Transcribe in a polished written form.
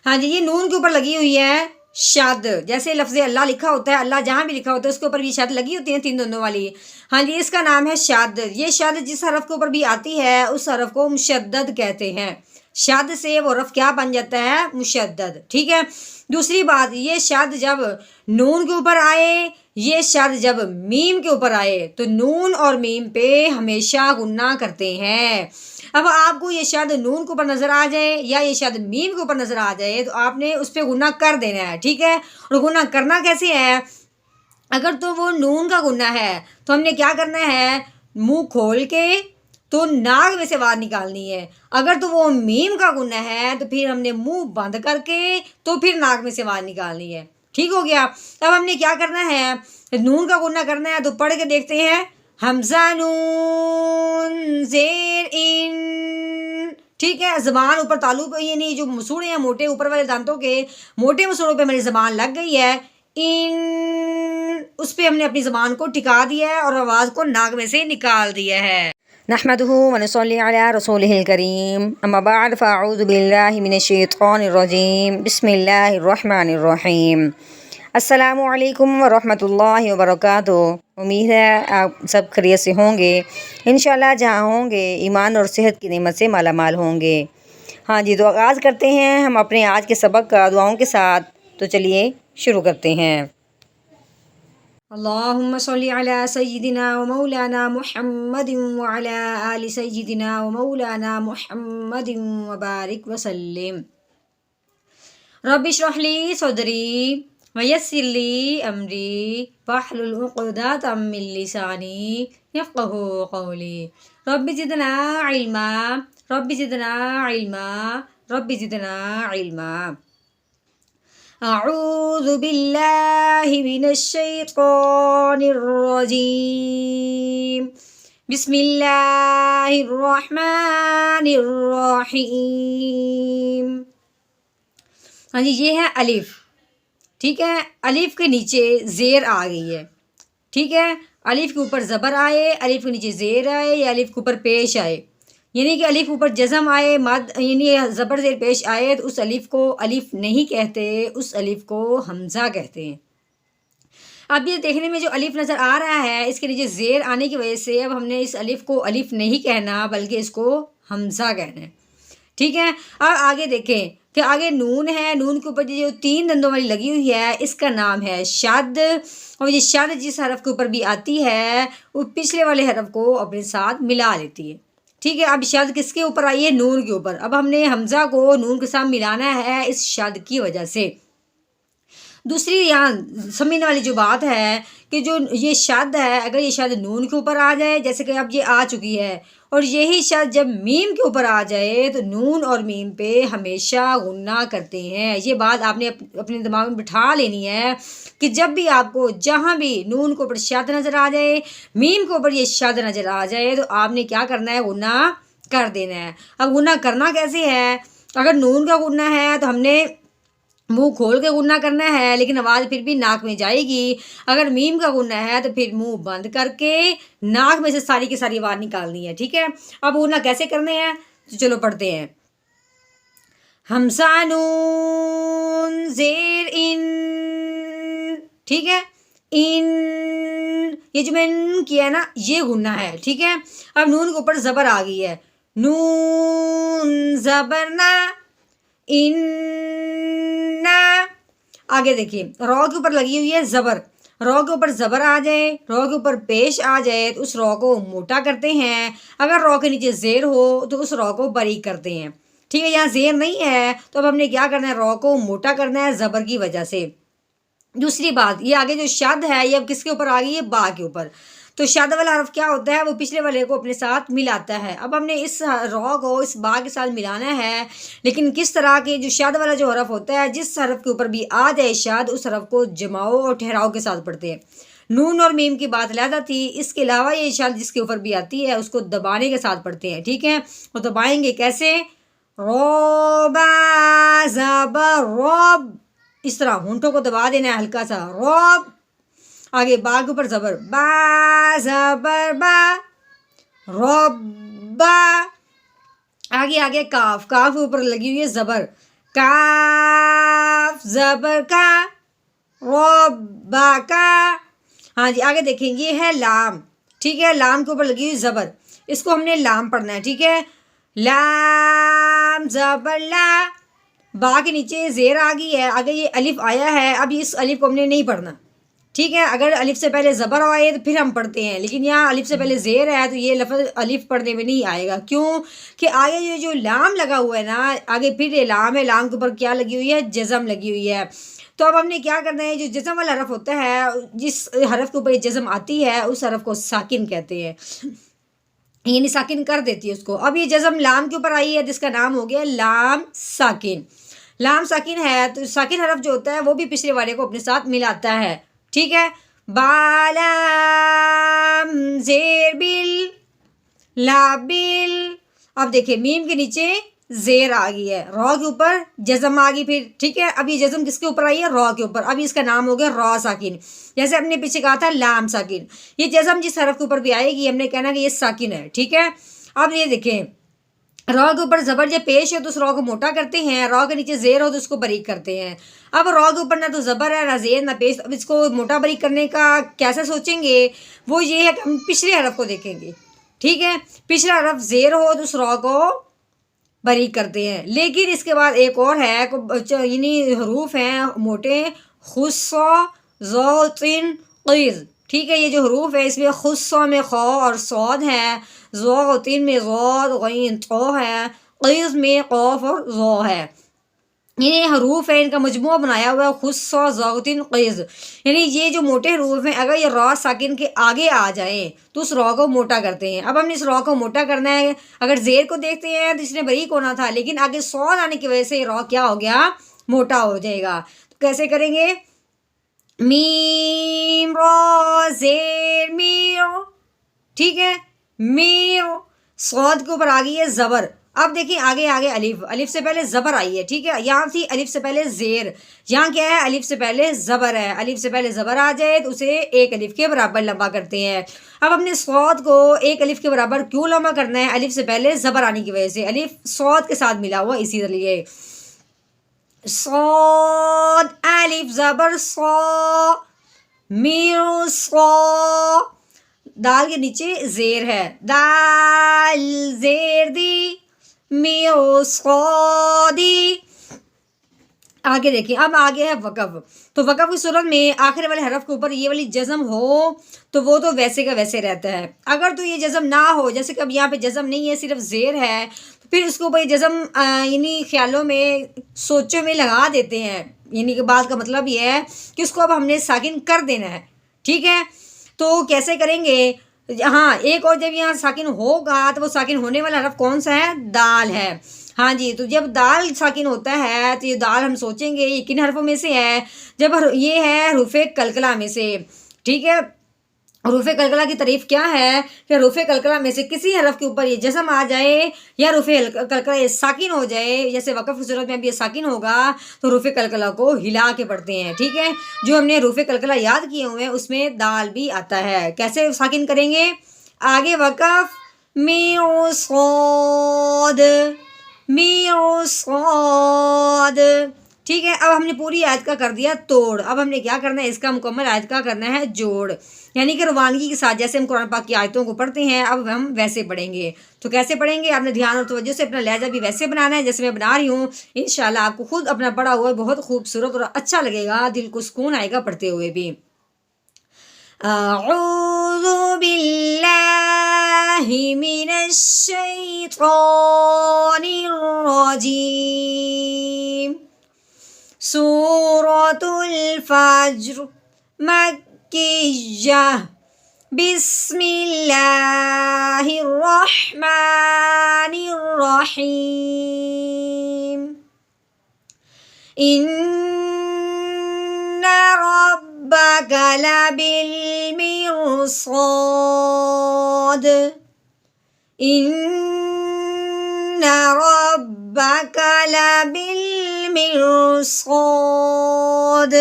हाँ जी, ये नून के ऊपर लगी हुई है शद। जैसे लफ्ज़ अल्लाह लिखा होता है, अल्लाह जहाँ भी लिखा होता है उसके ऊपर भी शद लगी होती है, 3 दंदों वाली। हाँ जी, इसका नाम है शद। ये शद जिस हरफ के ऊपर भी आती है उस हरफ को मुशद्दद कहते हैं। शद से वो हरफ क्या बन जाता है? मुशद्दद। ठीक है। दूसरी बात, ये शद जब नून के ऊपर आए, ये शद जब मीम के ऊपर आए तो नून और मीम पे हमेशा गुन्ना करते हैं। अब आपको ये शद नून के ऊपर नज़र आ जाए या ये शद मीम के ऊपर नज़र आ जाए तो आपने उस पर गुन्ना कर देना है। ठीक है। और गुन्ना करना कैसे है? अगर तो वो नून का गुन्ना है तो हमने क्या करना है? मुंह खोल के तो नाक में से आवाज़ निकालनी है। अगर तो वो मीम का गुन्ना है तो फिर हमने मुंह बंद करके तो फिर नाक में से आवाज़ निकालनी है। ठीक हो गया। अब हमने क्या करना है? नून का गुन्ना करना है तो पढ़ के देखते हैं। हमजा नून जेर इन। ठीक है। ज़बान ऊपर तालु पे, ये नहीं जो मसूड़े हैं मोटे ऊपर वाले दांतों के मोटे मसूड़ों पे मेरी ज़बान लग गई है। इन उस पर हमने अपनी ज़बान को टिका दिया है और आवाज़ को नाक में से निकाल दिया है। नहमदुहु व नसल्ली अला रसूलिहिल करीम, अम्मा बाद फ़अऊज़ु बिल्लाहि मिनश्शैतानिर रजीम, बिस्मिल्लाहिर रहमानिर रहीम। अस्सलामु अलैकुम व रहमतुल्लाहि व बरकातुहू। उम्मीद है आप सब खैरियत से होंगे। इंशाअल्लाह जहाँ होंगे ईमान और सेहत की नेमत से माला माल होंगे। हाँ जी, तो आगाज़ करते हैं हम अपने आज के सबक का दुआओं के साथ। तो चलिए शुरू करते हैं। अल्लाहुम्मा सल्ली अला सय्यिदिना व मौलाना मुहम्मदिन व अला आलि सय्यिदिना व मौलाना मुहम्मदिन व बारिक व सल्लिम। रब्बि इश्रह ली सदरी व यस्सिर ली अमरी वहलुल उक़दतम मिन लिसानी यफ़क़हू क़ौली। Rabbi ज़िदना इल्मा, rabbi ज़िदना इल्मा, rabbi ज़िदना इल्मा। अऊज़ु बिल्लाहि मिनश्शैतानिर रजीम, बिस्मिल्लाहिर रहमानिर रहीम। हाँ जी, ये है अलिफ। ठीक है। अलिफ के नीचे ज़ेर आ गई है। ठीक है। अलिफ के ऊपर ज़बर आए, अलिफ के नीचे ज़ेर आए या अलिफ के ऊपर पेश आए, यानी कि अलिफ ऊपर जज़म आए, मद यानी ज़बर ज़ेर पेश आए तो उस अलिफ को अलिफ नहीं कहते, उस अलिफ को हमज़ा कहते हैं। अब ये देखने में जो अलिफ नज़र आ रहा है इसके नीचे ज़ेर आने की वजह से अब हमने इस अलिफ को अलिफ नहीं कहना बल्कि इसको हमज़ा कहना है। ठीक है। अब आगे देखें कि आगे नून है, नून के ऊपर जो 3 दंदों वाली लगी हुई है इसका नाम है शद। और ये शद जिस हरफ के ऊपर भी आती है वो पिछले वाले हरफ को अपने साथ मिला लेती है। ठीक है। अब शद किसके ऊपर आई है? नून के ऊपर। अब हमने हमज़ा को नून के साथ मिलाना है इस शद की वजह से। दूसरी यहाँ समझने वाली जो बात है कि जो ये शद है, अगर ये शद नून के ऊपर आ जाए, जैसे कि अब ये आ चुकी है, और यही शद जब मीम के ऊपर आ जाए तो नून और मीम पे हमेशा गुन्ना करते हैं। ये बात आपने अपने दिमाग में बिठा लेनी है कि जब भी आपको जहाँ भी नून के ऊपर शद नज़र आ जाए, मीम के ऊपर ये शद नज़र आ जाए तो आपने क्या करना है? गुन्ना कर देना है। अब गुन्ना करना कैसे है? अगर नून का गुन्ना है तो हमने मुंह खोल के गुन्ना करना है लेकिन आवाज़ फिर भी नाक में जाएगी। अगर मीम का गुन्ना है तो फिर मुंह बंद करके नाक में से सारी की सारी आवाज़ निकालनी है। ठीक है। अब गुन्ना कैसे करने हैं तो चलो पढ़ते हैं। हमज़ा नून ज़ेर इन। ठीक है। इन ये जो मैंने किया है ना ये गुन्ना है। ठीक है। अब नून के ऊपर ज़बर आ गई है, नून ज़बर ना, इन्ना। आगे देखिए रॉ के ऊपर लगी हुई है ज़बर। रॉ के ऊपर ज़बर आ जाए, रॉ के ऊपर पेश आ जाए तो उस रॉ को मोटा करते हैं। अगर रॉ के नीचे ज़ेर हो तो उस रॉ को बारीक करते हैं। ठीक है। यहाँ ज़ेर नहीं है तो अब हमने क्या करना है? रॉ को मोटा करना है ज़बर की वजह से। दूसरी बात, ये आगे जो शद है ये अब किसके ऊपर आ गई है? बा के ऊपर। तो शद वाला हरफ क्या होता है? वो पिछले वाले को अपने साथ मिलाता है। अब हमने इस रॉ को इस बा के साथ मिलाना है, लेकिन किस तरह के? जो शद वाला जो हरफ होता है जिस हरफ के ऊपर भी आ जाए शद उस हरफ को जमाओ और ठहराव के साथ पढ़ते हैं। नून और मीम की बात अलहदा थी, इसके अलावा ये शद जिसके ऊपर भी आती है उसको दबाने के साथ पढ़ते हैं। ठीक है। और दबाएंगे कैसे? रोबा ज़बर रॉब, इस तरह होंठों को दबा देना है हल्का सा। रॉब। आगे बा के ऊपर ज़बर, बा ज़बर बा, रॉब्बा। आगे आगे काफ, काफ के ऊपर लगी हुई है ज़बर, काफ ज़बर का, रब्बा का। हाँ जी, आगे देखें, ये है लाम, ठीक है, लाम के ऊपर लगी हुई ज़बर, इसको हमने लाम पढ़ना है, ठीक है। लाम ज़बर ला, बा के नीचे ज़ेर आ गई है, आगे ये अलिफ आया है, अब इस अलिफ को हमने नहीं पढ़ना, ठीक है। अगर अलिफ से पहले ज़बर आए तो फिर हम पढ़ते हैं, लेकिन यहाँ अलिफ से पहले ज़ेर है तो ये लफ्ज़ अलिफ पढ़ने में नहीं आएगा। क्यों कि आगे ये जो लाम लगा हुआ है ना, आगे फिर ये लाम है, लाम के ऊपर क्या लगी हुई है, जज़म लगी हुई है। तो अब हमने क्या करना है, जो जज़म वाला हरफ होता है, जिस हरफ के ऊपर ये जज़म आती है उस हरफ को साकिन कहते हैं, यानी साकिन कर देती है उसको। अब ये जज़म लाम के ऊपर आई है जिसका नाम हो गया लाम साकिन। लाम साकिन है तो साकिन हरफ जो होता है वो भी पिछले वाले को अपने साथ मिलाता है, ठीक है। बालाम ज़ेर बिल लाबिल। अब देखिए मीम के नीचे ज़ेर आ गई है, रॉ के ऊपर जज़म आ गई फिर, ठीक है। अब ये जज़म किसके ऊपर आई है, रॉ के ऊपर, अब इसका नाम हो गया रॉ साकिन। जैसे हमने पीछे कहा था लाम साकिन, ये जज़म जिस हरफ के ऊपर भी आएगी हमने कहना कि ये साकिन है, ठीक है। अब ये देखें, रॉ के ऊपर ज़बर जब पेश हो तो उस रॉ को मोटा करते हैं, रॉ के नीचे ज़ेर हो तो उसको बारीक करते हैं। अब रॉ के ऊपर ना तो ज़बर है, ना ज़ेर, ना पेश, अब इसको मोटा बारीक करने का कैसे सोचेंगे, वो ये है कि हम पिछले हरफ को देखेंगे, ठीक है। पिछला हरफ ज़ेर हो तो उस रॉ को बारीक करते हैं। लेकिन इसके बाद एक और है, यानी हरूफ हैं मोटे, खुस्सा ज़ौतिन क़ीज़, ठीक है। ये जो हरूफ है इसमें खुस्सा में खौ और सौद है, ज़ौतिन में ज़ौद गईन तो है, क़ीज़ में क़ाफ और ज़ौ है। ये हरूफ है, इनका मजमूआ बनाया हुआ है खुस्सा ज़ौतिन क़ीज़, यानी ये जो मोटे हरूफ हैं अगर ये रॉ साकिन के आगे आ जाएं तो उस रॉ को मोटा करते हैं। अब हमने इस रॉ को मोटा करना है, अगर ज़ेर को देखते हैं तो इसने बारीक होना था, लेकिन आगे सौद आने की वजह से रॉ क्या हो गया, मोटा हो जाएगा। तो कैसे करेंगे, मीम रॉ ज़ेर मीर, ठीक है, मीर, सौद के ऊपर आ गई है ज़बर। अब देखिए आगे आगे अलिफ, अलिफ से पहले ज़बर आई है, ठीक है। यहाँ थी अलिफ से पहले ज़ेर, यहाँ क्या है, अलिफ से पहले ज़बर है। अलिफ से पहले ज़बर आ जाए तो उसे एक अलिफ के बराबर लंबा करते हैं। अब हमने सौद को एक अलिफ के बराबर क्यों लंबा करना है, अलिफ से पहले ज़बर आने की वजह से, अलिफ सौद के साथ मिला हुआ इसीलिए। सौद अलिफ ज़बर सौ, मीर सौ, दाल के नीचे ज़ेर है, दाल ज़ेर दी, मीर सौदी। आगे देखिए, अब आगे है वक़फ़। तो वक़फ़ की सूरत में आखिर वाले हरफ के ऊपर ये वाली जज़म हो तो वो तो वैसे का वैसे रहता है। अगर तो ये जज़म ना हो, जैसे कि अब यहाँ पे जज़म नहीं है, सिर्फ ज़ेर है, तो फिर उसके ऊपर ये जज़म यानी ख्यालों में, सोचों में लगा देते हैं, यानी कि बात का मतलब ये है कि उसको अब हमने साकिन कर देना है, ठीक है। तो कैसे करेंगे, हाँ, एक और जब यहाँ साकिन होगा तो वो साकिन होने वाला हरफ कौन सा है, दाल है। हाँ जी, तो जब दाल साकिन होता है तो ये दाल हम सोचेंगे ये किन हरफों में से है, जब ये है हरूफ़े कलकला में से, ठीक है। हरूफ़े कलकला की तारीफ़ क्या है कि हरूफ़े कलकला में से किसी हरफ के ऊपर ये जज़म आ जाए या हरूफ़े कलकला ये साकिन हो जाए, जैसे वक़फ़ की सूरत में अब ये साकिन होगा तो हरूफ़े कलकला को हिला के पढ़ते हैं, ठीक है। जो हमने हरूफ़े कलकला याद किए हुए हैं उसमें दाल भी आता है। कैसे साकिन करेंगे, आगे वक़फ़ मीम सौद, मीम सौद, ठीक है। अब हमने पूरी आयत का कर दिया तोड़, अब हमने क्या करना है, इसका मुकम्मल आयत का करना है जोड़, यानी कि रवानगी के साथ जैसे हम कुरान पाक की आयतों को पढ़ते हैं अब हम वैसे पढ़ेंगे। तो कैसे पढ़ेंगे, आपने ध्यान और तवज्जो से अपना लहजा भी वैसे बनाना है जैसे मैं बना रही हूँ। इंशाल्लाह आपको खुद अपना पढ़ा हुआ बहुत खूबसूरत और अच्छा लगेगा, दिल को सुकून आएगा पढ़ते हुए भी। अऊज़ु बिल्लाहि मिनश शैतानिर रजीम। सूरतुल फज्र मक्किय्यह, बिस्मिल्लाहिर रहमानिर रहीम। इन्ना रब्बका लबिल मिरसाद, इन्ना रब्बका लबिल मिरसाद।